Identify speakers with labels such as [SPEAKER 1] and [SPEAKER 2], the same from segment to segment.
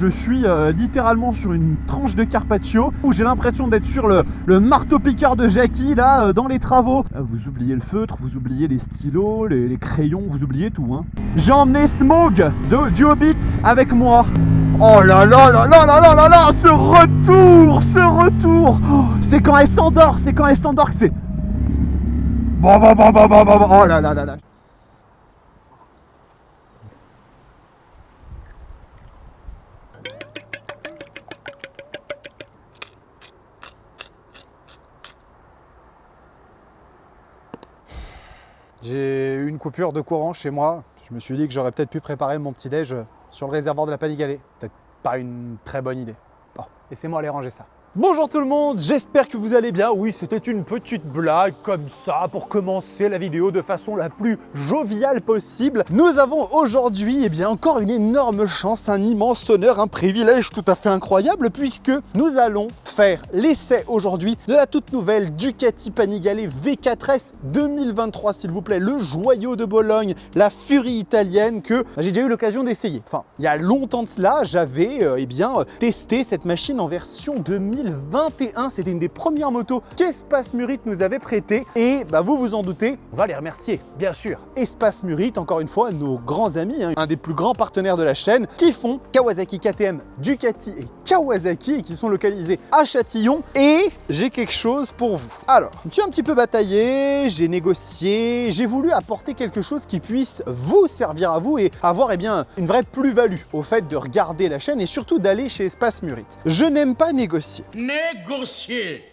[SPEAKER 1] Je suis littéralement sur une tranche de carpaccio où j'ai l'impression d'être sur le marteau-piqueur de Jackie là dans les travaux. Vous oubliez le feutre, vous oubliez les stylos, les crayons, vous oubliez tout hein. J'ai emmené Smaug du Hobbit avec moi. Oh là là là là là là là là, ce retour oh, c'est quand elle s'endort, que c'est... Oh là là là là.
[SPEAKER 2] J'ai eu une coupure de courant chez moi. Je me suis dit que j'aurais peut-être pu préparer mon petit déj sur le réservoir de la Panigale. Peut-être pas une très bonne idée. Bon, laissez-moi aller ranger ça. Bonjour tout le monde, j'espère que vous allez bien. Oui, c'était une petite blague comme ça pour commencer la vidéo de façon la plus joviale possible. Nous avons aujourd'hui encore une énorme chance, un immense honneur, un privilège tout à fait incroyable puisque nous allons faire l'essai aujourd'hui de la toute nouvelle Ducati Panigale V4S 2023, s'il vous plaît, le joyau de Bologne, la furie italienne que j'ai déjà eu l'occasion d'essayer. Enfin, il y a longtemps de cela, j'avais testé cette machine en version 2021, c'était une des premières motos qu'Espace Murit nous avait prêtées et vous vous en doutez, on va les remercier, bien sûr. Espace Murit, encore une fois, nos grands amis, un des plus grands partenaires de la chaîne, qui font Kawasaki KTM, Ducati et Kawasaki et qui sont localisés à Châtillon. Et j'ai quelque chose pour vous. Alors, je me suis un petit peu bataillé, j'ai négocié, j'ai voulu apporter quelque chose qui puisse vous servir à vous et avoir une vraie plus-value au fait de regarder la chaîne et surtout d'aller chez Espace Murit. Je n'aime pas négocier.
[SPEAKER 3] Négocier.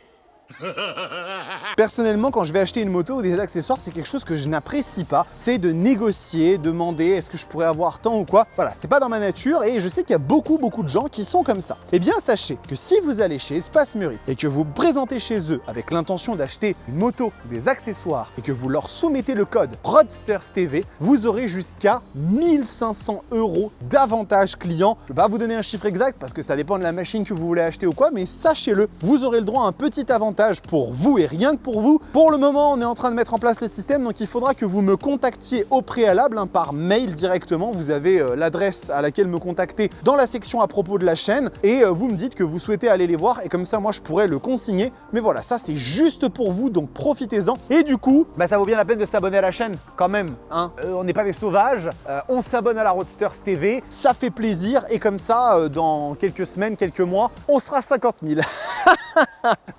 [SPEAKER 2] Personnellement, quand je vais acheter une moto ou des accessoires, c'est quelque chose que je n'apprécie pas. C'est de négocier, demander est-ce que je pourrais avoir tant ou quoi. Voilà, c'est pas dans ma nature et je sais qu'il y a beaucoup de gens qui sont comme ça. Eh bien, sachez que si vous allez chez Espace Murit et que vous vous présentez chez eux avec l'intention d'acheter une moto, des accessoires et que vous leur soumettez le code ROADSTERSTV, vous aurez jusqu'à 1500 € d'avantage client. Je ne vais pas vous donner un chiffre exact parce que ça dépend de la machine que vous voulez acheter ou quoi, mais sachez-le, vous aurez le droit à un petit avantage pour vous et rien que pour vous. Pour le moment, on est en train de mettre en place le système, donc il faudra que vous me contactiez au préalable par mail directement. Vous avez l'adresse à laquelle me contacter dans la section à propos de la chaîne et vous me dites que vous souhaitez aller les voir et comme ça, moi, je pourrais le consigner. Mais voilà, ça, c'est juste pour vous, donc profitez-en. Et du coup, ça vaut bien la peine de s'abonner à la chaîne quand même. Hein. On n'est pas des sauvages, on s'abonne à la Roadsters TV, ça fait plaisir et comme ça, dans quelques semaines, quelques mois, on sera 50 000.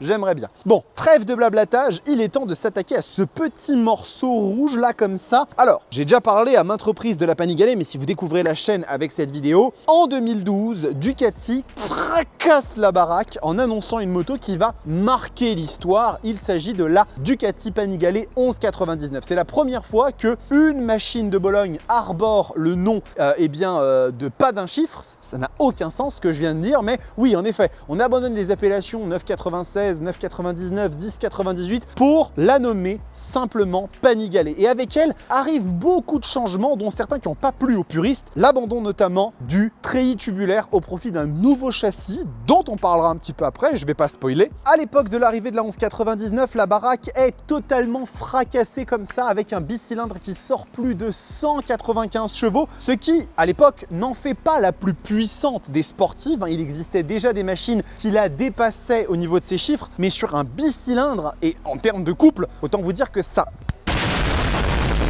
[SPEAKER 2] J'aimerais bien. Bon, trêve de blablatage, il est temps de s'attaquer à ce petit morceau rouge là comme ça. Alors, j'ai déjà parlé à maintes reprises de la Panigale, mais si vous découvrez la chaîne avec cette vidéo, en 2012, Ducati fracasse la baraque en annonçant une moto qui va marquer l'histoire. Il s'agit de la Ducati Panigale 1199. C'est la première fois que une machine de Bologne arbore le nom de pas d'un chiffre. Ça n'a aucun sens ce que je viens de dire, mais oui, en effet, on abandonne les appellations 996, 999, 1098 pour la nommer simplement Panigale. Et avec elle arrivent beaucoup de changements dont certains qui n'ont pas plu aux puristes, l'abandon notamment du treillis tubulaire au profit d'un nouveau châssis dont on parlera un petit peu après, je ne vais pas spoiler. À l'époque de l'arrivée de la 1199, la baraque est totalement fracassée comme ça avec un bicylindre qui sort plus de 195 chevaux, ce qui à l'époque n'en fait pas la plus puissante des sportives. Il existait déjà des machines qui la dépassaient au niveau de ses chiffres, mais sur un bicylindre et en termes de couple, autant vous dire que ça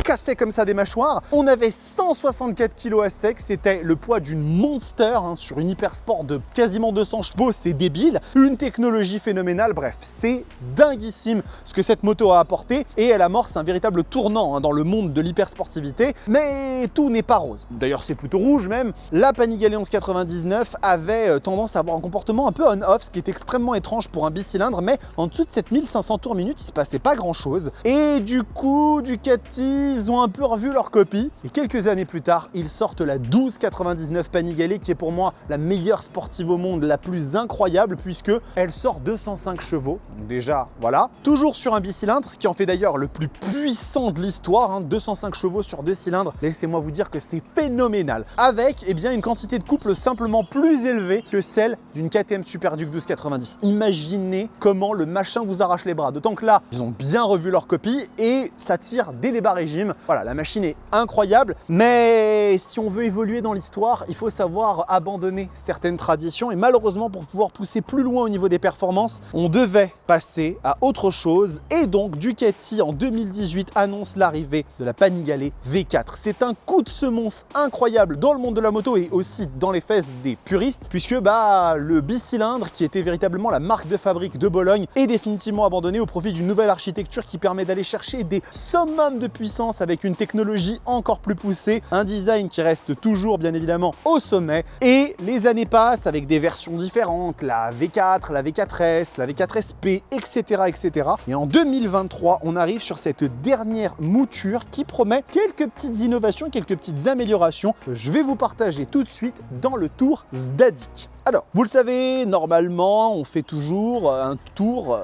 [SPEAKER 2] cassait comme ça des mâchoires. On avait 164 kg à sec, c'était le poids d'une Monster sur une Hypersport de quasiment 200 chevaux, c'est débile. Une technologie phénoménale, bref, c'est dinguissime ce que cette moto a apporté et elle amorce un véritable tournant dans le monde de l'hypersportivité. Mais tout n'est pas rose. D'ailleurs, c'est plutôt rouge même. La Panigale 1199 avait tendance à avoir un comportement un peu on-off, ce qui est extrêmement étrange pour un bicylindre, mais en dessous de 7500 tours minute, il se passait pas grand chose. Et du coup, Ducati, ils ont un peu revu leur copie et quelques années plus tard, ils sortent la 1299 Panigale qui est pour moi la meilleure sportive au monde, la plus incroyable puisque elle sort 205 chevaux. Donc déjà, voilà. Toujours sur un bicylindre, ce qui en fait d'ailleurs le plus puissant de l'histoire, 205 chevaux sur 2 cylindres. Laissez-moi vous dire que c'est phénoménal. Avec une quantité de couple simplement plus élevée que celle d'une KTM Super Duke 1290. Imaginez comment le machin vous arrache les bras. D'autant que là, ils ont bien revu leur copie et ça tire dès les bas régimes. même. Voilà, la machine est incroyable, mais si on veut évoluer dans l'histoire, il faut savoir abandonner certaines traditions et malheureusement pour pouvoir pousser plus loin au niveau des performances, on devait passer à autre chose et donc Ducati en 2018 annonce l'arrivée de la Panigale V4. C'est un coup de semonce incroyable dans le monde de la moto et aussi dans les fesses des puristes puisque le bicylindre qui était véritablement la marque de fabrique de Bologne est définitivement abandonné au profit d'une nouvelle architecture qui permet d'aller chercher des summums de puissance avec une technologie encore plus poussée, un design qui reste toujours bien évidemment au sommet et les années passent avec des versions différentes, la V4, la V4S, la V4SP, etc. etc. Et en 2023, on arrive sur cette dernière mouture qui promet quelques petites innovations, quelques petites améliorations que je vais vous partager tout de suite dans le tour Zdadik. Alors, vous le savez, normalement, on fait toujours un tour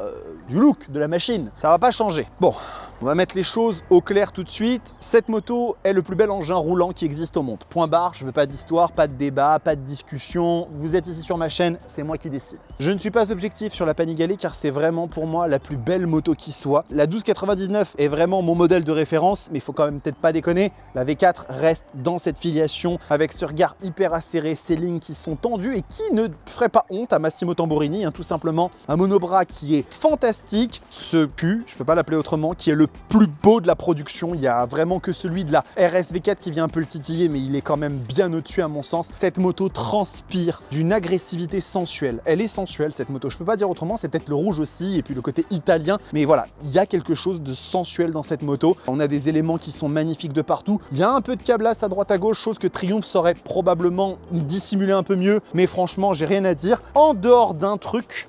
[SPEAKER 2] du look de la machine. Ça va pas changer. Bon, on va mettre les choses au clair tout de suite. Cette moto est le plus bel engin roulant qui existe au monde. Point barre, je veux pas d'histoire, pas de débat, pas de discussion. Vous êtes ici sur ma chaîne, c'est moi qui décide. Je ne suis pas objectif sur la Panigale car c'est vraiment pour moi la plus belle moto qui soit. La 1299 est vraiment mon modèle de référence, mais il faut quand même peut-être pas déconner. La V4 reste dans cette filiation avec ce regard hyper acéré, ces lignes qui sont tendues et qui ne ferait pas honte à Massimo Tamburini, tout simplement. Un monobras qui est fantastique, ce cul, je peux pas l'appeler autrement, qui est le plus beau de la production. Il y a vraiment que celui de la RS-V4 qui vient un peu le titiller, mais il est quand même bien au-dessus à mon sens. Cette moto transpire d'une agressivité sensuelle. Elle est sensuelle cette moto, je peux pas dire autrement, c'est peut-être le rouge aussi et puis le côté italien, mais voilà, il y a quelque chose de sensuel dans cette moto. On a des éléments qui sont magnifiques de partout. Il y a un peu de câblasse à droite à gauche, chose que Triumph saurait probablement dissimuler un peu mieux, mais franchement, j'ai rien à dire. En dehors d'un truc,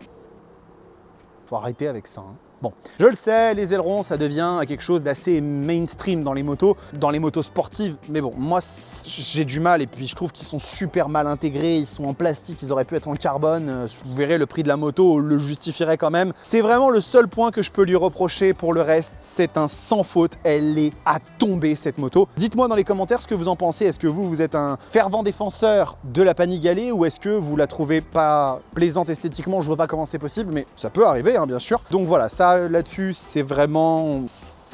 [SPEAKER 2] faut arrêter avec ça. Bon, je le sais, les ailerons, ça devient quelque chose d'assez mainstream dans les motos sportives. Mais bon, moi, j'ai du mal et puis je trouve qu'ils sont super mal intégrés. Ils sont en plastique, ils auraient pu être en carbone. Vous verrez, le prix de la moto le justifierait quand même. C'est vraiment le seul point que je peux lui reprocher. Pour le reste, c'est un sans faute. Elle est à tomber, cette moto. Dites-moi dans les commentaires ce que vous en pensez. Est-ce que vous êtes un fervent défenseur de la Panigale ou est-ce que vous la trouvez pas plaisante esthétiquement? Je vois pas comment c'est possible, mais ça peut arriver, bien sûr. Donc voilà, ça là-dessus, c'est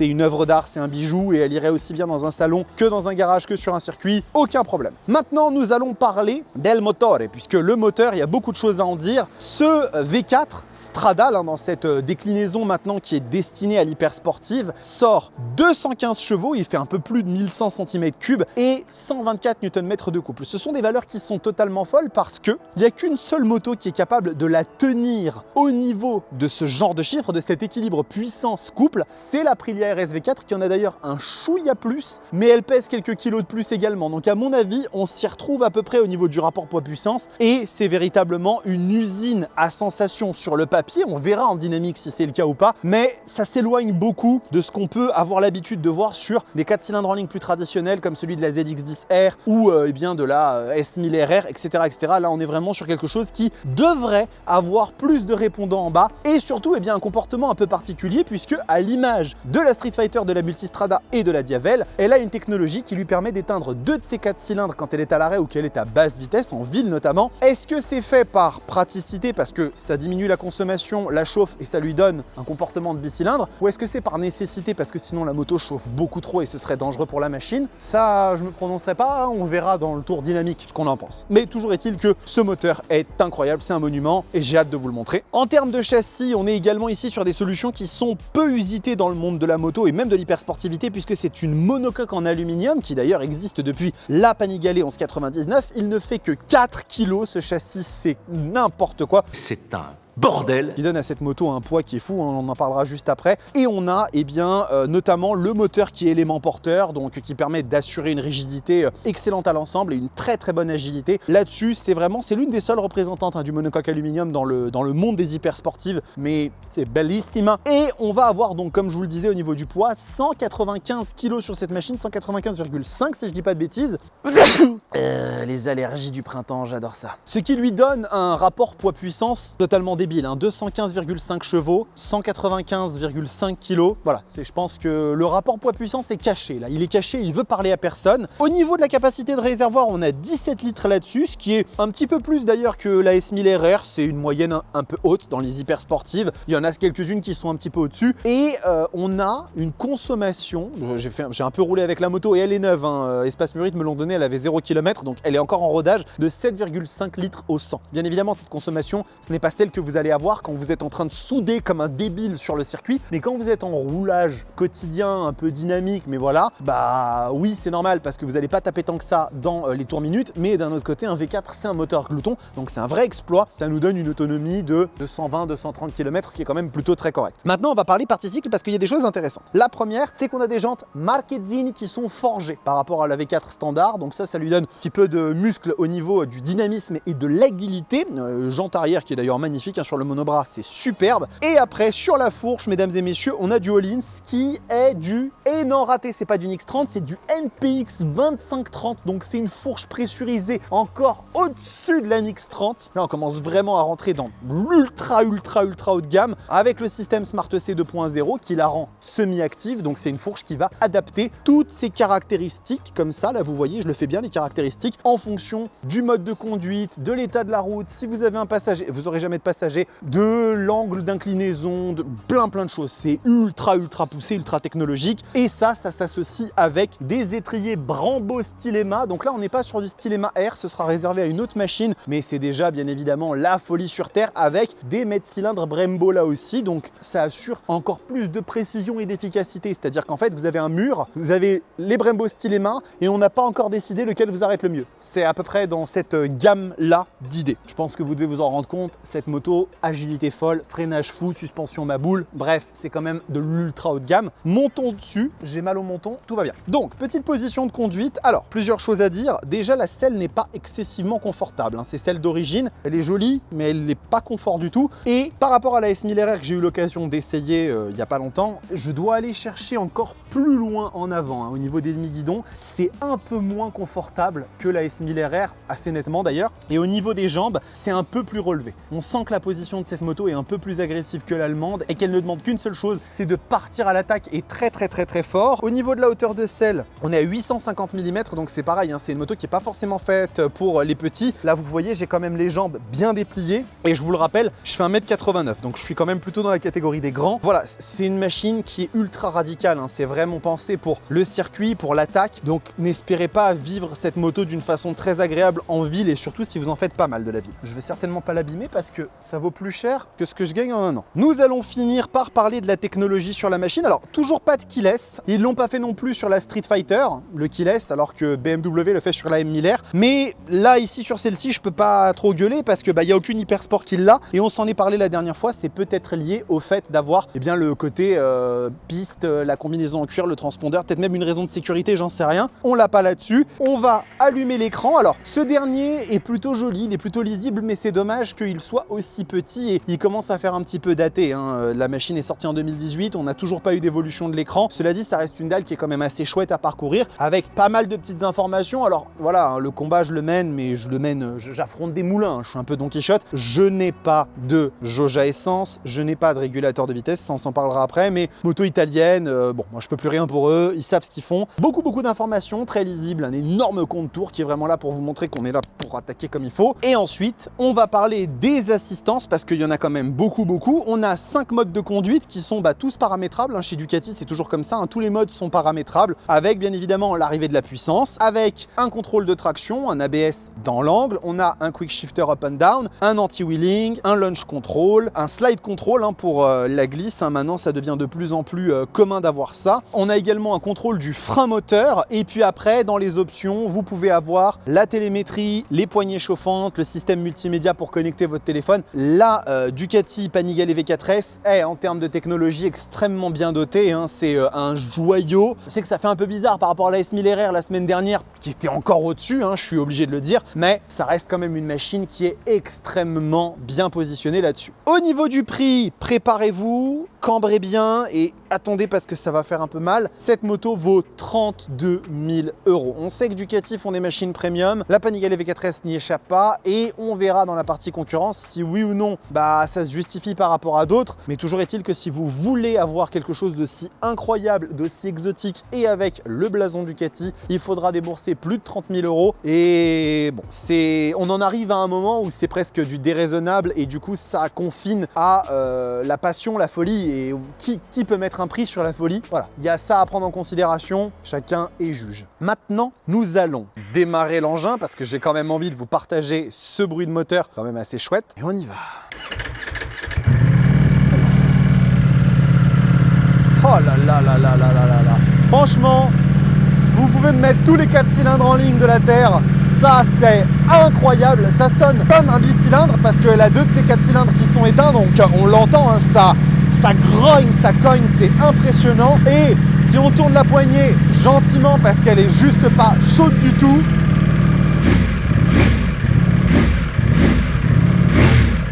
[SPEAKER 2] une œuvre d'art, c'est un bijou et elle irait aussi bien dans un salon que dans un garage que sur un circuit, aucun problème. Maintenant, nous allons parler del motore, puisque le moteur, il y a beaucoup de choses à en dire. Ce V4 Stradale, dans cette déclinaison maintenant qui est destinée à l'hypersportive, sort 215 chevaux, il fait un peu plus de 1100 cm3 et 124 Nm de couple. Ce sont des valeurs qui sont totalement folles parce qu'il n'y a qu'une seule moto qui est capable de la tenir au niveau de ce genre de chiffre, de cet équilibre puissance-couple, c'est la Aprilia RS-V4 qui en a d'ailleurs un chouïa plus, mais elle pèse quelques kilos de plus également. Donc à mon avis, on s'y retrouve à peu près au niveau du rapport poids-puissance et c'est véritablement une usine à sensations sur le papier. On verra en dynamique si c'est le cas ou pas, mais ça s'éloigne beaucoup de ce qu'on peut avoir l'habitude de voir sur des 4 cylindres en ligne plus traditionnels comme celui de la ZX10R ou de la S1000RR, etc., etc. Là, on est vraiment sur quelque chose qui devrait avoir plus de répondants en bas et surtout un comportement un peu particulier puisque à l'image de la Street Fighter, de la Multistrada et de la Diavel, elle a une technologie qui lui permet d'éteindre 2 de ses 4 cylindres quand elle est à l'arrêt ou qu'elle est à basse vitesse, en ville notamment. Est-ce que c'est fait par praticité parce que ça diminue la consommation, la chauffe et ça lui donne un comportement de bicylindre, ou est-ce que c'est par nécessité parce que sinon la moto chauffe beaucoup trop et ce serait dangereux pour la machine? Ça, je me prononcerai pas, on verra dans le tour dynamique ce qu'on en pense. Mais toujours est-il que ce moteur est incroyable, c'est un monument et j'ai hâte de vous le montrer. En termes de châssis, on est également ici sur des solutions qui sont peu usitées dans le monde de la moto et même de l'hypersportivité puisque c'est une monocoque en aluminium qui d'ailleurs existe depuis la Panigale 1199. Il ne fait que 4 kg ce châssis, c'est n'importe quoi.
[SPEAKER 3] C'est un bordel
[SPEAKER 2] qui donne à cette moto un poids qui est fou, on en parlera juste après. Et on a notamment le moteur qui est élément porteur, donc qui permet d'assurer une rigidité excellente à l'ensemble et une très très bonne agilité. Là-dessus, c'est l'une des seules représentantes du monocoque aluminium dans le monde des hypersportives, mais c'est bellissima. Et on va avoir donc, comme je vous le disais au niveau du poids, 195 kg sur cette machine, 195,5 si je dis pas de bêtises. Les allergies du printemps, j'adore ça. Ce qui lui donne un rapport poids-puissance totalement débile, hein. 215,5 chevaux, 195,5 kg. Voilà, je pense que le rapport poids-puissance est caché là. Il est caché, il veut parler à personne. Au niveau de la capacité de réservoir, on a 17 litres là-dessus, ce qui est un petit peu plus d'ailleurs que la S1000 RR. C'est une moyenne un peu haute dans les hyper sportives. Il y en a quelques-unes qui sont un petit peu au-dessus. Et on a une consommation, j'ai un peu roulé avec la moto et elle est neuve, hein. Espace Murite me l'ont donné, elle avait 0 km, donc elle est encore en rodage, de 7,5 litres au 100. Bien évidemment, cette consommation, ce n'est pas celle que vous allez avoir quand vous êtes en train de souder comme un débile sur le circuit, mais quand vous êtes en roulage quotidien, un peu dynamique, mais voilà, bah oui, c'est normal parce que vous n'allez pas taper tant que ça dans les tours minutes, mais d'un autre côté, un V4, c'est un moteur glouton, donc c'est un vrai exploit. Ça nous donne une autonomie de 220-230 km, ce qui est quand même plutôt très correct. Maintenant, on va parler partie cycle parce qu'il y a des choses intéressantes. La première, c'est qu'on a des jantes Marquezine qui sont forgées par rapport à la V4 standard, donc ça lui donne un petit peu de muscle au niveau du dynamisme et de l'agilité. Jante arrière qui est d'ailleurs magnifique, hein, sur le monobras, c'est superbe. Et après, sur la fourche, mesdames et messieurs, on a du Öhlins qui est du, et non raté, c'est pas du NX30, c'est du NPX 2530, donc c'est une fourche pressurisée encore au-dessus de la NX30. Là, on commence vraiment à rentrer dans l'ultra haut de gamme avec le système Smart C 2.0 qui la rend semi-active, donc c'est une fourche qui va adapter toutes ses caractéristiques comme ça. Là, vous voyez, je le fais bien, les caractéristiques en fonction du mode de conduite, de l'état de la route, si vous avez un passager, vous n'aurez jamais de passager, de l'angle d'inclinaison, de plein de choses. C'est ultra poussé, ultra technologique. Et ça s'associe avec des étriers Brembo Stylema. Donc là, on n'est pas sur du Stylema R, ce sera réservé à une autre machine, mais c'est déjà bien évidemment la folie sur terre avec des mètres-cylindres Brembo là aussi. Donc ça assure encore plus de précision et d'efficacité. C'est-à-dire qu'en fait, vous avez un mur, vous avez les Brembo Stylema et on n'a pas encore décidé lequel vous arrête le mieux. C'est à peu près dans cette gamme-là d'idées. Je pense que vous devez vous en rendre compte, cette moto, agilité folle, freinage fou, suspension ma boule, bref, c'est quand même de l'ultra haut de gamme. Montons dessus, j'ai mal au menton, tout va bien. Donc, petite position de conduite. Alors, plusieurs choses à dire. Déjà, la selle n'est pas excessivement confortable, hein. C'est celle d'origine, elle est jolie, mais elle n'est pas confort du tout. Et par rapport à la S1000 RR que j'ai eu l'occasion d'essayer il n'y a pas longtemps, je dois aller chercher encore plus loin en avant, hein. Au niveau des demi-guidons, c'est un peu moins confortable que la S1000 RR, assez nettement d'ailleurs. Et au niveau des jambes, c'est un peu plus relevé. On sent que la position de cette moto est un peu plus agressive que l'allemande et qu'elle ne demande qu'une seule chose, c'est de partir à l'attaque et très fort. Au niveau de la hauteur de selle, on est à 850 mm, donc c'est pareil, hein, c'est une moto qui n'est pas forcément faite pour les petits. Là, vous voyez, j'ai quand même les jambes bien dépliées et je vous le rappelle, je fais 1m89, donc je suis quand même plutôt dans la catégorie des grands. Voilà, c'est une machine qui est ultra radicale, hein. C'est vraiment pensé pour le circuit, pour l'attaque, donc n'espérez pas vivre cette moto d'une façon très agréable en ville et surtout si vous en faites pas mal de la ville. Je vais certainement pas l'abîmer parce que ça vaut plus cher que ce que je gagne en un an. Nous allons finir par parler de la technologie sur la machine. Alors, toujours pas de keyless. Ils l'ont pas fait non plus sur la Street Fighter, le keyless, alors que BMW le fait sur la M1000R. Mais là, ici, sur celle-ci, je peux pas trop gueuler parce que y a aucune hypersport qui l'a. Et on s'en est parlé la dernière fois, c'est peut-être lié au fait d'avoir le côté piste, la combinaison en cuir, le transpondeur, peut-être même une raison de sécurité, j'en sais rien. On l'a pas là-dessus. On va allumer l'écran. Alors, ce dernier est plutôt joli, il est plutôt lisible, mais c'est dommage qu'il soit aussi petit et il commence à faire un petit peu daté, hein. La machine est sortie en 2018, on n'a toujours pas eu d'évolution de l'écran. Cela dit, ça reste une dalle qui est quand même assez chouette à parcourir, avec pas mal de petites informations. Alors voilà, hein, le combat je le mène, mais j'affronte des moulins, hein. Je suis un peu Don Quichotte. Je n'ai pas de jauge à essence, je n'ai pas de régulateur de vitesse, ça on s'en parlera après, mais moto italienne, bon, moi je peux plus rien pour eux, ils savent ce qu'ils font. Beaucoup d'informations, très lisibles, un énorme contour qui est vraiment là pour vous montrer qu'on est là pour attaquer comme il faut. Et ensuite, on va parler des assistances parce qu'il y en a quand même beaucoup. On a 5 modes de conduite qui sont tous paramétrables, hein. Chez Ducati, c'est toujours comme ça, hein. Tous les modes sont paramétrables avec bien évidemment l'arrivée de la puissance, avec un contrôle de traction, un ABS dans l'angle, on a un quick shifter up and down, un anti-wheeling, un launch control, un slide control, hein, pour la glisse, hein. Maintenant, ça devient de plus en plus commun d'avoir ça. On a également un contrôle du frein moteur et puis après, dans les options, vous pouvez avoir la télémétrie, les poignées chauffantes, le système multimédia pour connecter votre téléphone. La Ducati Panigale V4S est en termes de technologie extrêmement bien dotée, hein. C'est un joyau. Je sais que ça fait un peu bizarre par rapport à la S1000 RR la semaine dernière qui était encore au-dessus, hein, je suis obligé de le dire, mais ça reste quand même une machine qui est extrêmement bien positionnée là-dessus. Au niveau du prix, préparez-vous, cambrez bien et attendez parce que ça va faire un peu mal. Cette moto vaut 32 000 €. On sait que Ducati font des machines premium, la Panigale V4S n'y échappe pas et on verra dans la partie concurrence si oui ou non ça se justifie par rapport à d'autres. Mais toujours est-il que si vous voulez avoir quelque chose d'aussi incroyable, d'aussi exotique et avec le blason Ducati, il faudra débourser plus de 30 000 €. Et bon, on en arrive à un moment où c'est presque du déraisonnable et du coup ça confine à la passion, la folie. Et qui peut mettre un prix sur la folie? Voilà, il y a ça à prendre en considération, chacun est juge. Maintenant, nous allons démarrer l'engin parce que j'ai quand même envie de vous partager ce bruit de moteur quand même assez chouette. Et on y va. Oh là là là là là là là là. Franchement, vous pouvez me mettre tous les 4 cylindres en ligne de la Terre. Ça, c'est incroyable. Ça sonne comme un bicylindre parce qu'elle a 2 de ces 4 cylindres qui sont éteints. Donc, on l'entend, hein, ça grogne, ça cogne, c'est impressionnant. Et si on tourne la poignée gentiment parce qu'elle est juste pas chaude du tout,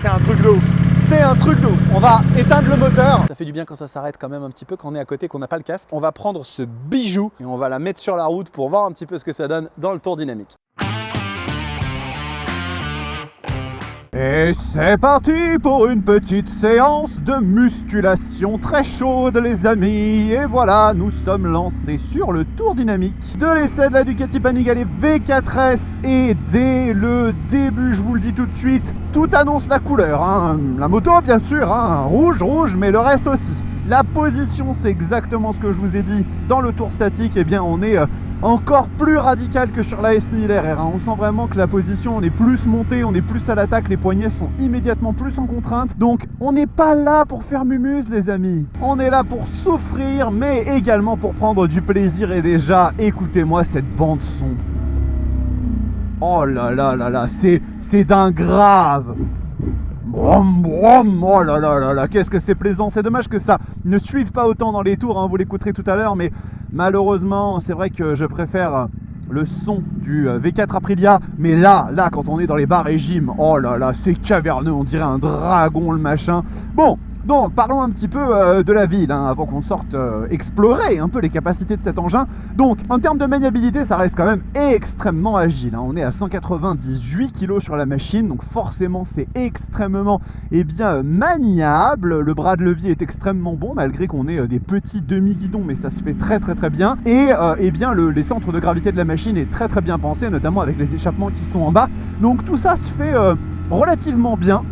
[SPEAKER 2] c'est un truc de ouf. C'est un truc de ouf. On va éteindre le moteur. Ça fait du bien quand ça s'arrête quand même un petit peu, quand on est à côté, qu'on n'a pas le casque. On va prendre ce bijou et on va la mettre sur la route pour voir un petit peu ce que ça donne dans le tour dynamique.
[SPEAKER 1] Et c'est parti pour une petite séance de musculation très chaude les amis. Et voilà, nous sommes lancés sur le tour dynamique de l'essai de la Ducati Panigale V4S. Et dès le début, je vous le dis tout de suite, tout annonce la couleur, hein. La moto bien sûr, hein. Rouge, mais le reste aussi. La position, c'est exactement ce que je vous ai dit dans le tour statique. Eh bien, on est encore plus radical que sur la S1000 RR. On sent vraiment que la position, on est plus monté, on est plus à l'attaque, les poignets sont immédiatement plus en contrainte. Donc, on n'est pas là pour faire mumuse, les amis. On est là pour souffrir, mais également pour prendre du plaisir. Et déjà, écoutez-moi cette bande son. Oh là là là là, c'est d'un grave. Brom, brom, oh là là là là, qu'est-ce que c'est plaisant. C'est dommage que ça ne suive pas autant dans les tours, hein, vous l'écouterez tout à l'heure, mais malheureusement, c'est vrai que je préfère le son du V4 Aprilia, mais là, quand on est dans les bas régimes, oh là là, c'est caverneux, on dirait un dragon le machin. Bon, donc parlons un petit peu de la ville, hein, avant qu'on sorte explorer un peu les capacités de cet engin. Donc en termes de maniabilité, ça reste quand même extrêmement agile, hein. On est à 198 kg sur la machine, donc forcément c'est extrêmement maniable. Le bras de levier est extrêmement bon, malgré qu'on ait des petits demi-guidons, mais ça se fait très bien. Et les centres de gravité de la machine est très bien pensé, notamment avec les échappements qui sont en bas. Donc tout ça se fait relativement bien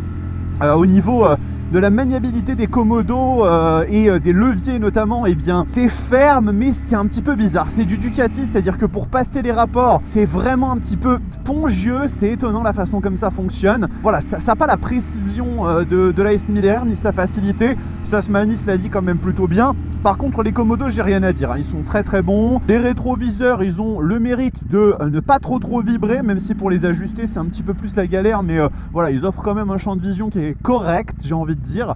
[SPEAKER 1] au niveau de la maniabilité des commodos et des leviers notamment. C'est ferme, mais c'est un petit peu bizarre. C'est du Ducati, c'est-à-dire que pour passer les rapports, c'est vraiment un petit peu spongieux. C'est étonnant la façon comme ça fonctionne. Voilà, ça n'a pas la précision de la S1000R ni sa facilité. Ça se manie, cela dit, quand même plutôt bien. Par contre, les commodos, j'ai rien à dire, hein. Ils sont très bons. Les rétroviseurs, ils ont le mérite de ne pas trop vibrer, même si pour les ajuster, c'est un petit peu plus la galère. Mais voilà, ils offrent quand même un champ de vision qui est correct, j'ai envie de dire.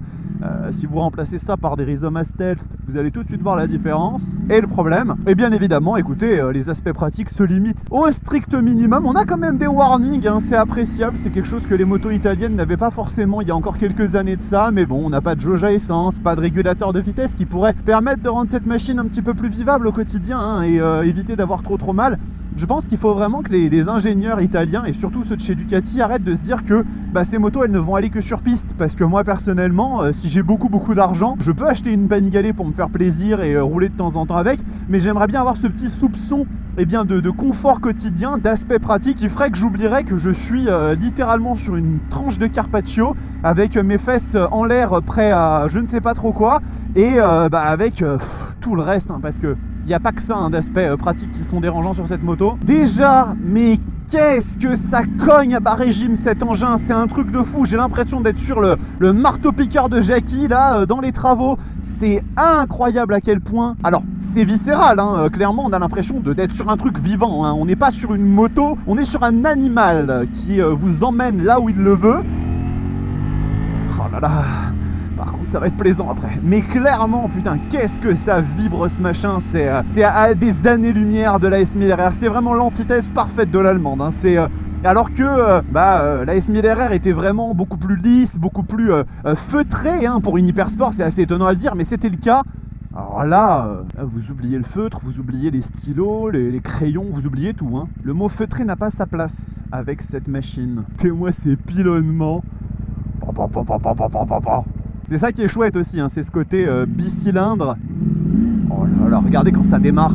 [SPEAKER 1] Si vous remplacez ça par des Rizoma Stealth, vous allez tout de suite voir la différence. Et le problème, et bien évidemment, écoutez, les aspects pratiques se limitent au strict minimum. On a quand même des warnings, hein, c'est appréciable. C'est quelque chose que les motos italiennes n'avaient pas forcément il y a encore quelques années de ça. Mais bon, on n'a pas de jauge à essence, pas de régulateur de vitesse qui pourrait permettre de rendre cette machine un petit peu plus vivable au quotidien, hein, et éviter d'avoir trop mal. Je pense qu'il faut vraiment que les ingénieurs italiens et surtout ceux de chez Ducati arrêtent de se dire que ces motos elles ne vont aller que sur piste, parce que moi personnellement si j'ai beaucoup d'argent, je peux acheter une Panigale pour me faire plaisir et rouler de temps en temps avec, mais j'aimerais bien avoir ce petit soupçon de confort quotidien, d'aspect pratique qui ferait que j'oublierais que je suis littéralement sur une tranche de Carpaccio avec mes fesses en l'air prêt à je ne sais pas trop quoi et avec tout le reste, hein, parce que il n'y a pas que ça, hein, d'aspects pratiques qui sont dérangeants sur cette moto. Déjà, mais qu'est-ce que ça cogne à bas régime cet engin, c'est un truc de fou. J'ai l'impression d'être sur le marteau-piqueur de Jackie là, dans les travaux. C'est incroyable à quel point. Alors, c'est viscéral, hein, clairement, on a l'impression d'être sur un truc vivant, hein. On n'est pas sur une moto, on est sur un animal qui vous emmène là où il le veut. Oh là là. Par contre, ça va être plaisant après. Mais clairement, putain, qu'est-ce que ça vibre ce machin. C'est à des années-lumière de la S1000 RR. C'est vraiment l'antithèse parfaite de l'allemande, hein. Alors que la S1000RR était vraiment beaucoup plus lisse, beaucoup plus feutrée hein, pour une hypersport, c'est assez étonnant à le dire, mais c'était le cas. Alors là, vous oubliez le feutre, vous oubliez les stylos, les crayons, vous oubliez tout. Hein. Le mot feutré n'a pas sa place avec cette machine. Témoin ces pilonnements. C'est ça qui est chouette aussi, hein, c'est ce côté bicylindre. Oh là là, regardez quand ça démarre.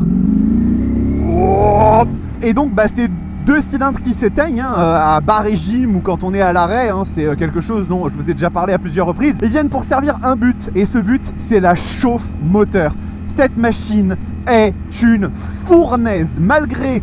[SPEAKER 1] Et donc c'est 2 cylindres qui s'éteignent hein, à bas régime ou quand on est à l'arrêt, hein, c'est quelque chose dont je vous ai déjà parlé à plusieurs reprises. Ils viennent pour servir un but, et ce but c'est la chauffe moteur. Cette machine est une fournaise, malgré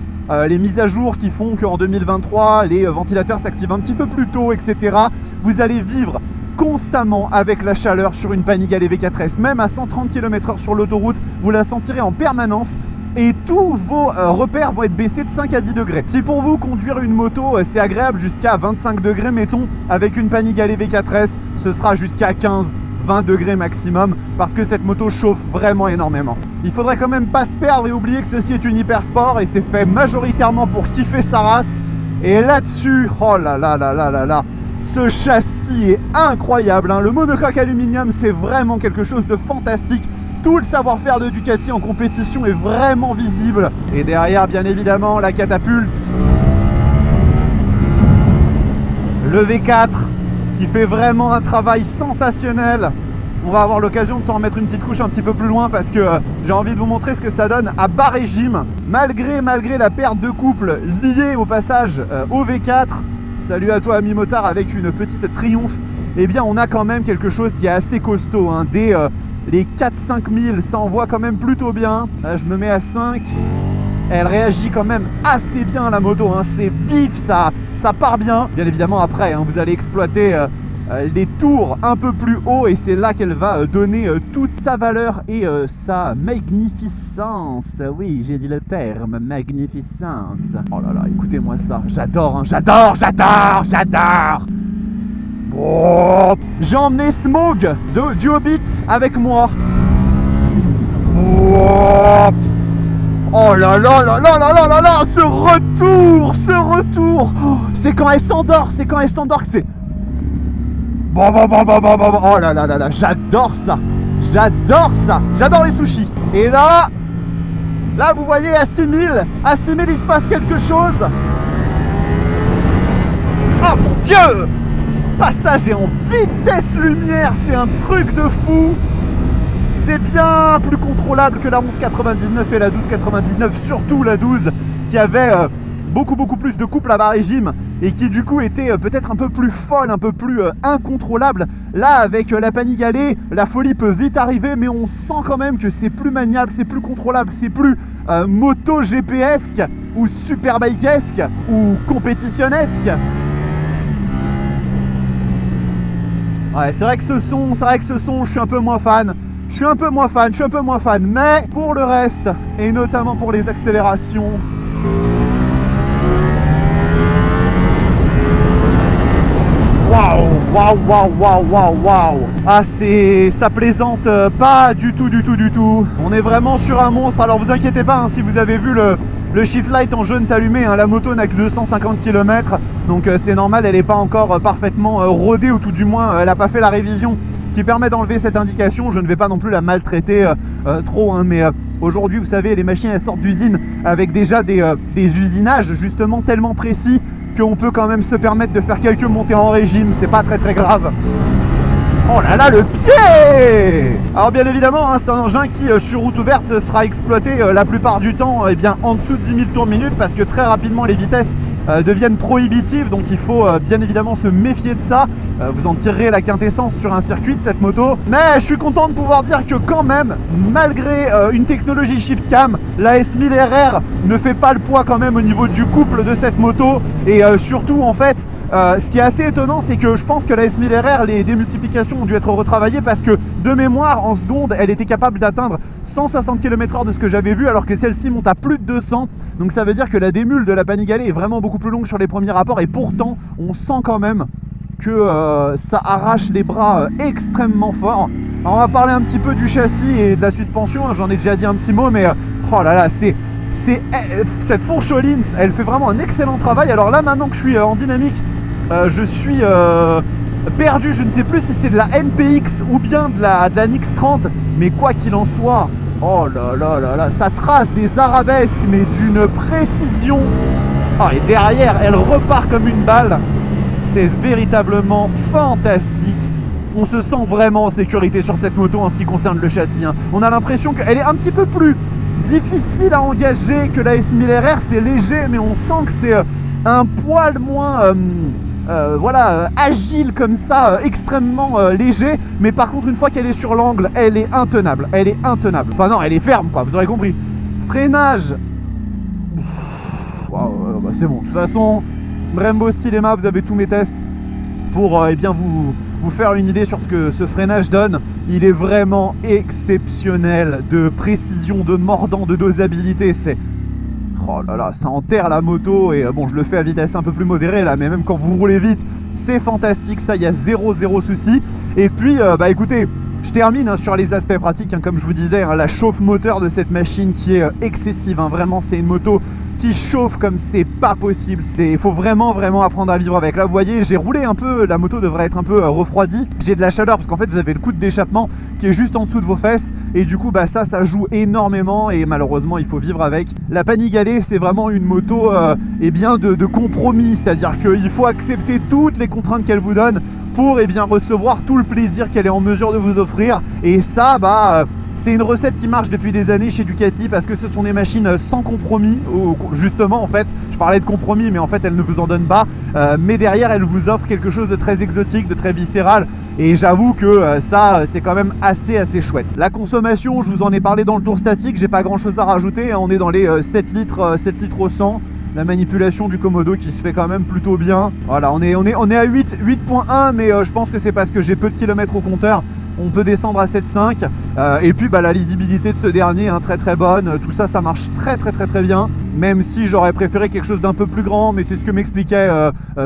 [SPEAKER 1] les mises à jour qui font qu'en 2023 les ventilateurs s'activent un petit peu plus tôt, etc. Vous allez vivre constamment avec la chaleur sur une Panigale V4S, même à 130 km/h sur l'autoroute, vous la sentirez en permanence. Et tous vos repères vont être baissés de 5 à 10 degrés. Si pour vous, conduire une moto, c'est agréable jusqu'à 25 degrés, mettons, avec une Panigale V4S, ce sera jusqu'à 15-20 degrés maximum, parce que cette moto chauffe vraiment énormément. Il faudrait quand même pas se perdre et oublier que ceci est une hypersport, et c'est fait majoritairement pour kiffer sa race. Et là-dessus, oh là là là là là là, ce châssis est incroyable, hein. Le monocoque aluminium, c'est vraiment quelque chose de fantastique. Tout le savoir-faire de Ducati en compétition est vraiment visible. Et derrière, bien évidemment, la catapulte. Le V4 qui fait vraiment un travail sensationnel. On va avoir l'occasion de s'en remettre une petite couche un petit peu plus loin parce que j'ai envie de vous montrer ce que ça donne à bas régime. Malgré la perte de couple liée au passage au V4. Salut à toi, ami motard, avec une petite Triumph. Eh bien, on a quand même quelque chose qui est assez costaud, hein. Les 4-5 000, ça envoie quand même plutôt bien. Là, je me mets à 5. Elle réagit quand même assez bien, la moto, hein. C'est vif, ça part bien. Bien évidemment, après, hein, vous allez exploiter les tours un peu plus haut et c'est là qu'elle va donner toute sa valeur et sa magnificence. Oui, j'ai dit le terme, magnificence. Oh là là, écoutez-moi ça. J'adore, hein. J'adore. Oh, j'ai emmené Smaug du Hobbit avec moi. Oh là là là là là là là là, ce retour. Oh, c'est quand elle s'endort que c'est... Oh là là là là, j'adore ça. J'adore les sushis. Et là, vous voyez, à 6000, il se passe quelque chose. Oh mon Dieu! Passage est en vitesse lumière, c'est un truc de fou. C'est bien plus contrôlable que la 1199 et la 1299, surtout la 12 qui avait beaucoup plus de couple à bas régime et qui du coup était peut-être un peu plus folle, un peu plus incontrôlable. Là, avec la Panigale, la folie peut vite arriver, mais on sent quand même que c'est plus maniable, c'est plus contrôlable, c'est plus moto GP-esque ou superbike-esque ou compétitionnesque. Ouais, c'est vrai que ce son, je suis un peu moins fan. Mais pour le reste, et notamment pour les accélérations, waouh. Ah, ça plaisante pas du tout. On est vraiment sur un monstre. Alors vous inquiétez pas, hein, si vous avez vu le shift light en jaune s'allumer, hein, la moto n'a que 250 km, donc c'est normal, elle n'est pas encore parfaitement rodée, ou tout du moins elle n'a pas fait la révision qui permet d'enlever cette indication. Je ne vais pas non plus la maltraiter trop, hein, mais aujourd'hui, vous savez, les machines elles sortent d'usine avec déjà des usinages justement tellement précis qu'on peut quand même se permettre de faire quelques montées en régime, c'est pas très grave. Oh là là, le pied! Alors bien évidemment, hein, c'est un engin qui sur route ouverte sera exploité la plupart du temps en dessous de 10 000 tours minute, parce que très rapidement les vitesses deviennent prohibitives, donc il faut bien évidemment se méfier de ça. Vous en tirerez la quintessence sur un circuit de cette moto, mais je suis content de pouvoir dire que quand même, malgré une technologie shift cam, la S1000RR ne fait pas le poids quand même au niveau du couple de cette moto, et surtout en fait, ce qui est assez étonnant, c'est que je pense que la S1000RR, les démultiplications ont dû être retravaillées, parce que de mémoire, en seconde, elle était capable d'atteindre 160 km/h de ce que j'avais vu, alors que celle-ci monte à plus de 200. Donc ça veut dire que la démule de la Panigale est vraiment beaucoup plus longue sur les premiers rapports, et pourtant on sent quand même que ça arrache les bras extrêmement fort. Alors on va parler un petit peu du châssis et de la suspension, hein, j'en ai déjà dit un petit mot, mais oh là là, cette fourche Öhlins, elle fait vraiment un excellent travail. Alors là, maintenant que je suis en dynamique, je suis perdu. Je ne sais plus si c'est de la MPX ou bien de la NX30. Mais quoi qu'il en soit, oh là là là là, ça trace des arabesques, mais d'une précision. Ah, et derrière, elle repart comme une balle. C'est véritablement fantastique. On se sent vraiment en sécurité sur cette moto en ce qui concerne le châssis. Hein. On a l'impression qu'elle est un petit peu plus difficile à engager que la S1000 RR. C'est léger, mais on sent que c'est un poil moins agile comme ça, extrêmement léger. Mais par contre, une fois qu'elle est sur l'angle, elle est intenable. Elle est intenable. Enfin non, elle est ferme, quoi. Vous aurez compris. Freinage. Wow, bah c'est bon. De toute façon, Brembo Stylema, vous avez tous mes tests pour bien vous faire une idée sur ce que ce freinage donne. Il est vraiment exceptionnel de précision, de mordant, de dosabilité. C'est... Oh là là, ça enterre la moto. Et bon, je le fais à vitesse un peu plus modérée là, mais même quand vous roulez vite, c'est fantastique. Ça, il y a zéro souci. Et puis, bah écoutez, je termine sur les aspects pratiques. Comme je vous disais, la chauffe moteur de cette machine qui est excessive. Vraiment, c'est une moto qui chauffe comme c'est pas possible. Il faut vraiment apprendre à vivre avec. Là, vous voyez, j'ai roulé un peu, la moto devrait être un peu refroidie. J'ai de la chaleur parce qu'en fait, vous avez le coude d'échappement qui est juste en dessous de vos fesses. Et du coup, bah ça joue énormément. Et malheureusement, il faut vivre avec. La Panigale, c'est vraiment une moto de compromis. C'est-à-dire qu'il faut accepter toutes les contraintes qu'elle vous donne pour recevoir tout le plaisir qu'elle est en mesure de vous offrir. Et ça, c'est une recette qui marche depuis des années chez Ducati parce que ce sont des machines sans compromis. Justement, en fait, je parlais de compromis, mais en fait, elles ne vous en donnent pas. Mais derrière, elles vous offrent quelque chose de très exotique, de très viscéral. Et j'avoue que ça, c'est quand même assez chouette. La consommation, je vous en ai parlé dans le tour statique. J'ai pas grand chose à rajouter. On est dans les 7 litres au 100. La manipulation du Komodo qui se fait quand même plutôt bien. Voilà, on est à 8.1, mais je pense que c'est parce que j'ai peu de kilomètres au compteur. On peut descendre à 7.5 et puis la lisibilité de ce dernier très bonne. Tout ça marche très bien, même si j'aurais préféré quelque chose d'un peu plus grand, mais c'est ce que m'expliquait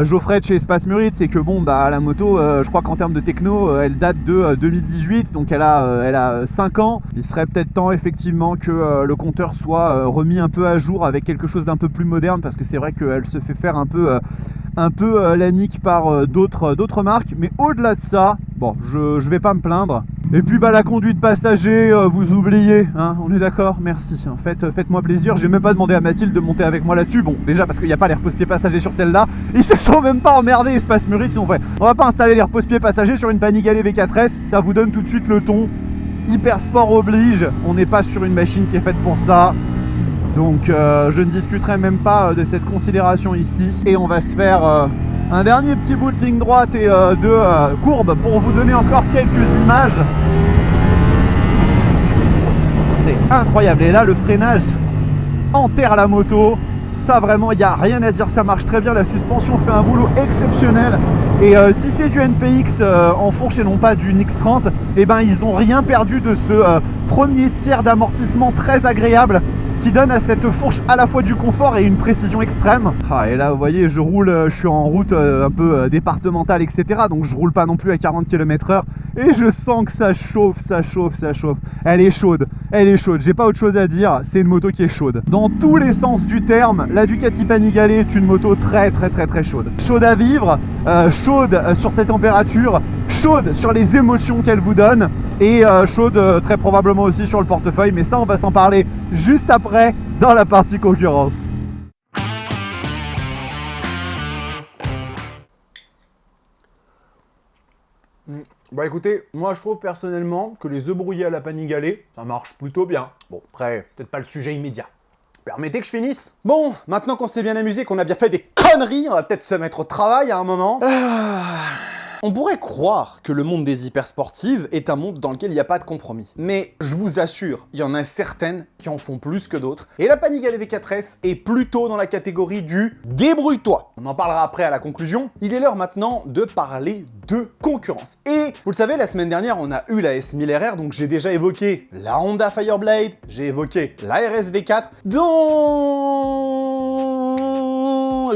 [SPEAKER 1] Geoffrey de chez Espace Murid, c'est que bon la moto, je crois qu'en termes de techno, elle date de 2018, donc elle a 5 ans. Il serait peut-être temps effectivement que le compteur soit remis un peu à jour avec quelque chose d'un peu plus moderne, parce que c'est vrai qu'elle se fait faire un peu la nique par d'autres marques, mais au-delà de ça, bon, je vais pas me plaindre. Et puis la conduite passager, vous oubliez, hein, on est d'accord? Merci. En fait, faites-moi plaisir. J'ai même pas demandé à Mathilde de monter avec moi là-dessus. Bon, déjà parce qu'il n'y a pas les repose-pieds passagers sur celle-là. Ils se sont même pas emmerdés, Espace Murid, ils ont fait. On va pas installer les repose-pieds passagers sur une Panigale V4S. Ça vous donne tout de suite le ton. Hyper sport oblige. On n'est pas sur une machine qui est faite pour ça. Donc je ne discuterai même pas de cette considération ici. Et on va se faire un dernier petit bout de ligne droite et de courbe pour vous donner encore quelques images. C'est incroyable. Et là, le freinage enterre la moto. Ça, vraiment, il n'y a rien à dire. Ça marche très bien. La suspension fait un boulot exceptionnel. Et si c'est du NPX en fourche et non pas du NX30, ils n'ont rien perdu de ce premier tiers d'amortissement très agréable qui donne à cette fourche à la fois du confort et une précision extrême. Et là, vous voyez, je roule, je suis en route un peu départementale, etc. Donc je roule pas non plus à 40 km/h. Et je sens que ça chauffe. Elle est chaude. J'ai pas autre chose à dire. C'est une moto qui est chaude. Dans tous les sens du terme, la Ducati Panigale est une moto très chaude. Chaude à vivre, chaude sur ses températures, chaude sur les émotions qu'elle vous donne. Et chaude très probablement aussi sur le portefeuille. Mais ça, on va s'en parler juste après dans la partie concurrence. Bah écoutez, moi je trouve personnellement que les œufs brouillés à la Panigale, ça marche plutôt bien. Bon, après, peut-être pas le sujet immédiat. Permettez que je finisse. Bon, maintenant qu'on s'est bien amusé, qu'on a bien fait des conneries, on va peut-être se mettre au travail à un moment. On pourrait croire que le monde des hypersportives est un monde dans lequel il n'y a pas de compromis. Mais je vous assure, il y en a certaines qui en font plus que d'autres. Et la Panigale V4S est plutôt dans la catégorie du débrouille-toi. On en parlera après à la conclusion. Il est l'heure maintenant de parler de concurrence. Et vous le savez, la semaine dernière, on a eu la S1000 RR, donc j'ai déjà évoqué la Honda Fireblade, j'ai évoqué la RS V4, dont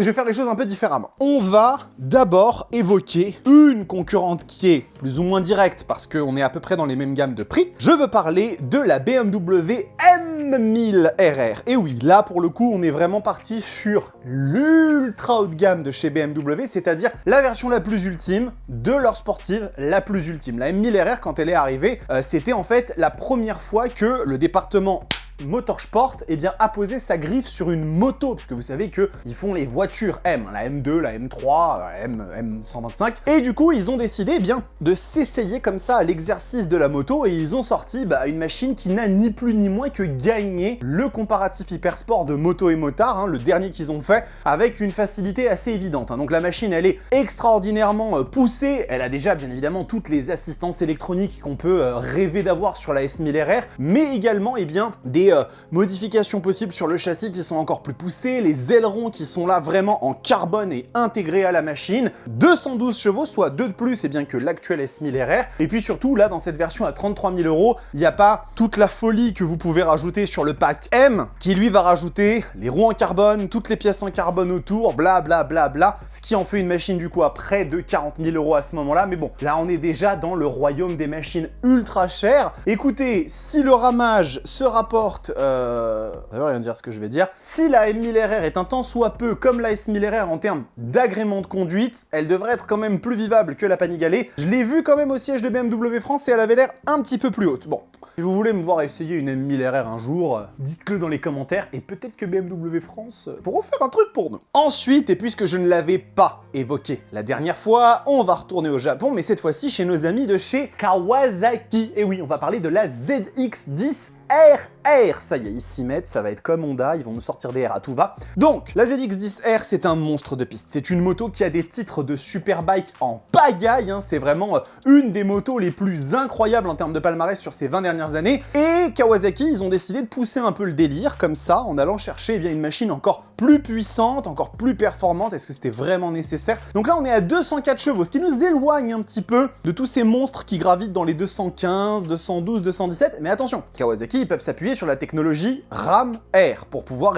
[SPEAKER 2] vais faire les choses un peu différemment. On va d'abord évoquer une concurrente qui est plus ou moins directe parce qu'on est à peu près dans les mêmes gammes de prix. Je veux parler de la BMW M1000 RR. Et oui, là pour le coup, on est vraiment parti sur l'ultra haut de gamme de chez BMW, c'est-à-dire la version la plus ultime de leur sportive la plus ultime. La M1000 RR, quand elle est arrivée, c'était en fait la première fois que le département Motorsport a posé sa griffe sur une moto, parce que vous savez qu'ils font les voitures M, la M2, la M3, la M125, et du coup ils ont décidé de s'essayer comme ça à l'exercice de la moto, et ils ont sorti une machine qui n'a ni plus ni moins que gagné le comparatif hypersport de Moto et Motard, le dernier qu'ils ont fait, avec une facilité assez évidente. Donc la machine elle est extraordinairement poussée, elle a déjà bien évidemment toutes les assistances électroniques qu'on peut rêver d'avoir sur la S1000 RR, mais également des modifications possibles sur le châssis qui sont encore plus poussées, les ailerons qui sont là vraiment en carbone et intégrés à la machine, 212 chevaux, soit 2 de plus que l'actuel S1000 RR, et puis surtout là dans cette version à 33 000 €, il n'y a pas toute la folie que vous pouvez rajouter sur le pack M, qui lui va rajouter les roues en carbone, toutes les pièces en carbone autour, bla bla bla bla, ce qui en fait une machine du coup à près de 40 000 € à ce moment-là, mais bon, là on est déjà dans le royaume des machines ultra chères. Écoutez, si le ramage se rapporte ça veut rien dire ce que je vais dire. Si la M1000 RR est un tant soit peu comme la S1000 RR en termes d'agrément de conduite, elle devrait être quand même plus vivable que la Panigale. Je l'ai vue quand même au siège de BMW France et elle avait l'air un petit peu plus haute. Bon, si vous voulez me voir essayer une M1000 RR un jour, dites-le dans les commentaires et peut-être que BMW France pourront faire un truc pour nous. Ensuite, et puisque je ne l'avais pas évoqué la dernière fois, on va retourner au Japon, mais cette fois-ci chez nos amis de chez Kawasaki. Et oui, on va parler de la ZX-10 RR, ça y est, ils s'y mettent, ça va être comme Honda, ils vont nous sortir des R à tout va. Donc, la ZX-10R, c'est un monstre de piste. C'est une moto qui a des titres de superbike en pagaille, c'est vraiment une des motos les plus incroyables en termes de palmarès sur ces 20 dernières années. Et Kawasaki, ils ont décidé de pousser un peu le délire, comme ça, en allant chercher une machine encore plus puissante, encore plus performante. Est-ce que c'était vraiment nécessaire? Donc là, on est à 204 chevaux, ce qui nous éloigne un petit peu de tous ces monstres qui gravitent dans les 215, 212, 217. Mais attention, Kawasaki, ils peuvent s'appuyer sur la technologie RAM Air pour pouvoir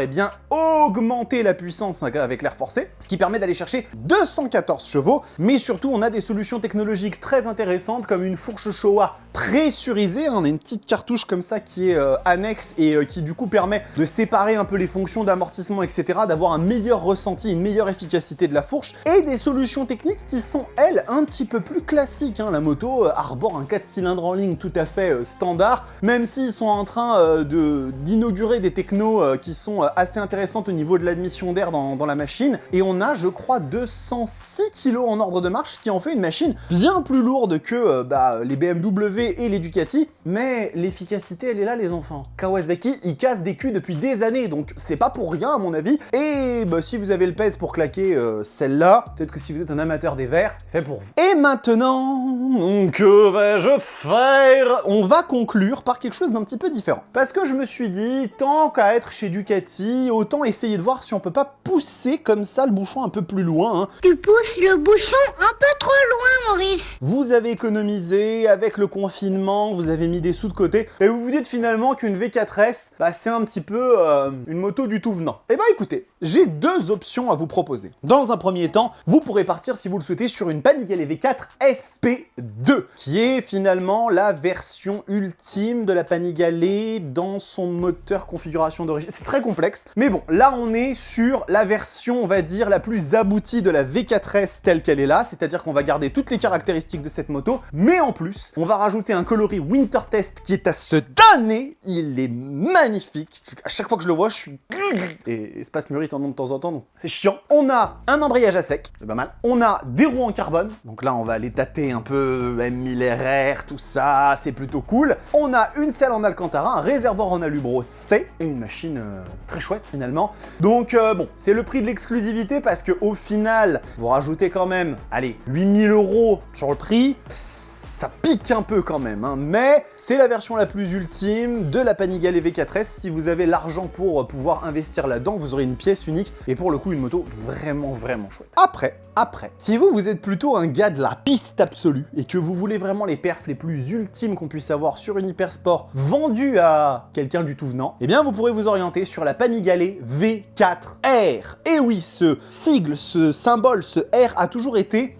[SPEAKER 2] augmenter la puissance avec l'air forcé, ce qui permet d'aller chercher 214 chevaux, mais surtout on a des solutions technologiques très intéressantes comme une fourche Showa pressurisée, on a une petite cartouche comme ça qui est annexe et qui du coup permet de séparer un peu les fonctions d'amortissement, etc., d'avoir un meilleur ressenti, une meilleure efficacité de la fourche, et des solutions techniques qui sont elles un petit peu plus classiques. La moto arbore un 4 cylindres en ligne tout à fait standard, même s'ils sont en train d'inaugurer des technos qui sont assez intéressantes au niveau de l'admission d'air dans la machine, et on a je crois 206 kg en ordre de marche, qui en fait une machine bien plus lourde que les BMW et les Ducati, mais l'efficacité elle est là les enfants. Kawasaki ils cassent des culs depuis des années, donc c'est pas pour rien à mon avis, et si vous avez le pèse pour claquer celle-là, peut-être que si vous êtes un amateur des verts, fait pour vous. Et maintenant, que vais-je faire? On va conclure par quelque chose d'un petit peu différent. Parce que je me suis dit, tant qu'à être chez Ducati, autant essayer de voir si on peut pas pousser comme ça le bouchon un peu plus loin.
[SPEAKER 4] Tu pousses le bouchon un peu trop loin, Maurice.
[SPEAKER 2] Vous avez économisé avec le confinement, vous avez mis des sous de côté, et vous vous dites finalement qu'une V4S, c'est un petit peu une moto du tout venant. Eh écoutez, j'ai deux options à vous proposer. Dans un premier temps, vous pourrez partir si vous le souhaitez sur une Panigale V4 SP2, qui est finalement la version ultime de la Panigale dans son moteur configuration d'origine. C'est très complexe, mais bon, là on est sur la version, on va dire, la plus aboutie de la V4S telle qu'elle est là, c'est-à-dire qu'on va garder toutes les caractéristiques de cette moto, mais en plus, on va rajouter un coloris Winter Test qui est à se damner, il est magnifique, à chaque fois que je le vois, je suis... Et espace murite en nom de temps en temps, donc c'est chiant. On a un embrayage à sec, c'est pas mal. On a des roues en carbone, donc là on va les tâter un peu, M1000 RR, tout ça, c'est plutôt cool. On a une selle en Alcantara, un réservoir en Alubro C, et une machine très chouette finalement. Donc bon, c'est le prix de l'exclusivité parce que au final, vous rajoutez quand même, allez, 8 000 € sur le prix. ça pique un peu quand même, hein, mais c'est la version la plus ultime de la Panigale V4S. Si vous avez l'argent pour pouvoir investir là-dedans, vous aurez une pièce unique et pour le coup une moto vraiment chouette. Après, si vous êtes plutôt un gars de la piste absolue et que vous voulez vraiment les perfs les plus ultimes qu'on puisse avoir sur une hypersport vendue à quelqu'un du tout venant, eh bien vous pourrez vous orienter sur la Panigale V4R. Et oui, ce sigle, ce symbole, ce R a toujours été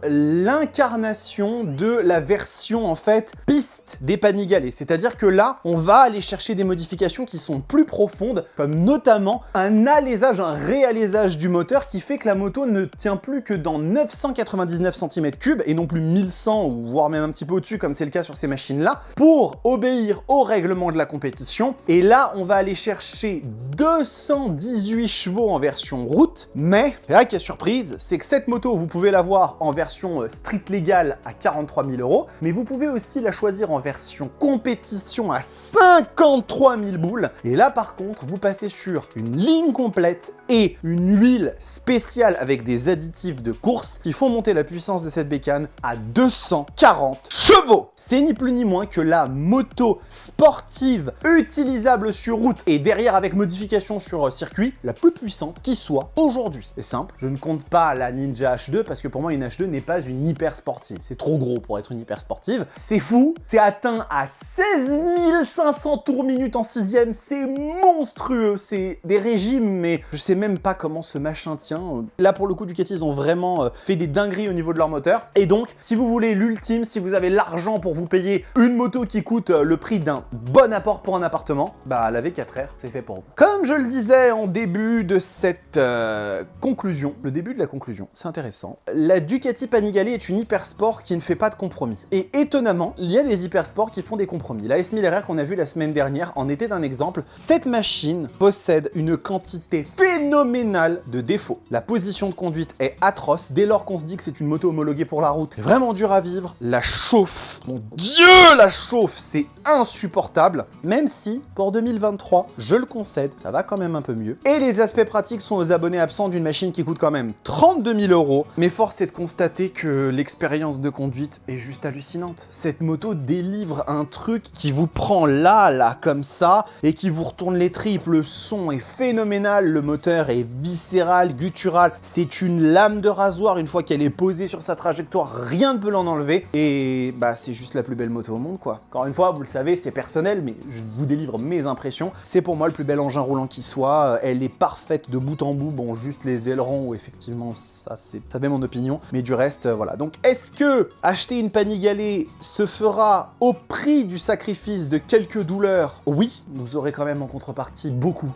[SPEAKER 2] l'incarnation de la version en fait piste des Panigale. C'est-à-dire que là, on va aller chercher des modifications qui sont plus profondes, comme notamment un alésage, un réalésage du moteur qui fait que la moto ne tient plus que dans 999 cm3 et non plus 1100 ou voire même un petit peu au-dessus comme c'est le cas sur ces machines-là, pour obéir au règlement de la compétition. Et là, on va aller chercher 218 chevaux en version route, mais là qui est surprise, c'est que cette moto, vous pouvez l'avoir en version street légale à 43 000 €, mais vous pouvez aussi la choisir en version compétition à 53 000 boules. Et là, par contre, vous passez sur une ligne complète et une huile spéciale avec des additifs de course qui font monter la puissance de cette bécane à 240 chevaux. C'est ni plus ni moins que la moto sportive utilisable sur route et derrière avec modification sur circuit la plus puissante qui soit aujourd'hui. C'est simple, je ne compte pas la Ninja H2 parce que pour moi une H2 n'est pas une hyper sportive. C'est trop gros pour être une hyper sportive. C'est fou, c'est atteint à 16 500 tours minute en 6ème, c'est monstrueux, c'est des régimes mais je sais même pas comment ce machin tient. Là pour le coup Ducati ils ont vraiment fait des dingueries au niveau de leur moteur et donc si vous voulez l'ultime, si vous avez l'argent pour vous payer une moto qui coûte le prix d'un bon apport pour un appartement, bah la V4R c'est fait pour vous. Comme je le disais en début de cette conclusion, le début de la conclusion, c'est intéressant, la Ducati Panigale est une hypersport qui ne fait pas de compromis. Et étonnamment, il y a des hypersports qui font des compromis. La S1000RR qu'on a vu la semaine dernière en était un exemple. Cette machine possède une quantité phénoménale de défauts. La position de conduite est atroce, dès lors qu'on se dit que c'est une moto homologuée pour la route. C'est vraiment dur à vivre. La chauffe, mon Dieu, la chauffe, c'est insupportable. Même si, pour 2023, je le concède, ça va quand même un peu mieux. Et les aspects pratiques sont aux abonnés absents d'une machine qui coûte quand même 32 000 €. Mais force est de constater que l'expérience de conduite est juste hallucinante. Cette moto délivre un truc qui vous prend là, comme ça, et qui vous retourne les tripes. Le son est phénoménal, le moteur est viscéral, guttural. C'est une lame de rasoir une fois qu'elle est posée sur sa trajectoire, rien ne peut l'en enlever. Et bah c'est juste la plus belle moto au monde quoi. Encore une fois, vous le savez, c'est personnel, mais je vous délivre mes impressions. C'est pour moi le plus bel engin roulant qui soit. Elle est parfaite de bout en bout. Bon, juste les ailerons où effectivement ça fait mon opinion. Mais du reste, voilà. Donc est-ce que acheter une Panigale se fera au prix du sacrifice de quelques douleurs? Oui, vous aurez quand même en contrepartie beaucoup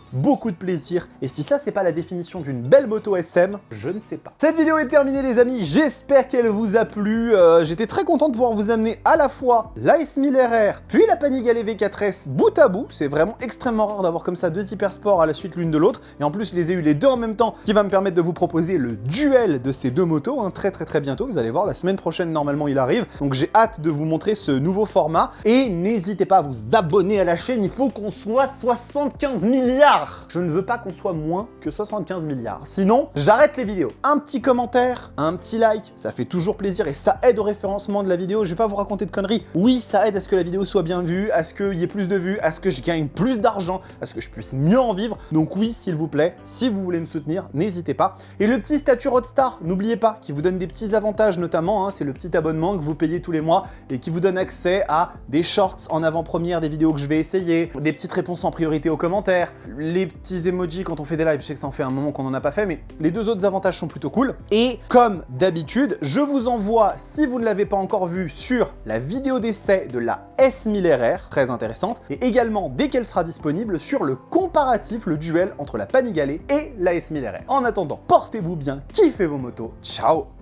[SPEAKER 2] de plaisir. Et si ça, c'est pas la définition d'une belle moto SM, je ne sais pas. Cette vidéo est terminée les amis, j'espère qu'elle vous a plu. J'étais très content de pouvoir vous amener à la fois la S1000RR, puis la Panigale V4S bout à bout. C'est vraiment extrêmement rare d'avoir comme ça deux hypersports à la suite l'une de l'autre. Et en plus, je les ai eu les deux en même temps, qui va me permettre de vous proposer le duel de ces deux motos, hein, très bientôt. Vous allez voir, la semaine prochaine, normalement, il arrive. Donc j'ai hâte de vous montrer ce nouveau format. Et n'hésitez pas à vous abonner à la chaîne, il faut qu'on soit 75 milliards. Je ne veux pas qu'on soit moins que 75 milliards. Sinon, j'arrête les vidéos. Un petit commentaire, un petit like, ça fait toujours plaisir et ça aide au référencement de la vidéo. Je vais pas vous raconter de conneries. Oui, ça aide à ce que la vidéo soit bien vue, à ce qu'il y ait plus de vues, à ce que je gagne plus d'argent, à ce que je puisse mieux en vivre. Donc oui, s'il vous plaît, si vous voulez me soutenir, n'hésitez pas. Et le petit statut Roadstar, n'oubliez pas, qui vous donne des petits avantages notamment, hein, c'est le petit abonnement que vous payez tous les mois et qui vous donne accès à des shorts en avant-première, des vidéos que je vais essayer, des petites réponses en priorité aux commentaires, les petits emojis quand on fait des lives. Je sais que ça en fait un moment qu'on n'en a pas fait, mais les deux autres avantages sont plutôt cool. Et comme d'habitude, je vous envoie, si vous ne l'avez pas encore vu, sur la vidéo d'essai de la S1000RR, très intéressante, et également, dès qu'elle sera disponible, sur le comparatif, le duel entre la Panigale et la S1000RR. En attendant, portez-vous bien, kiffez vos motos, ciao!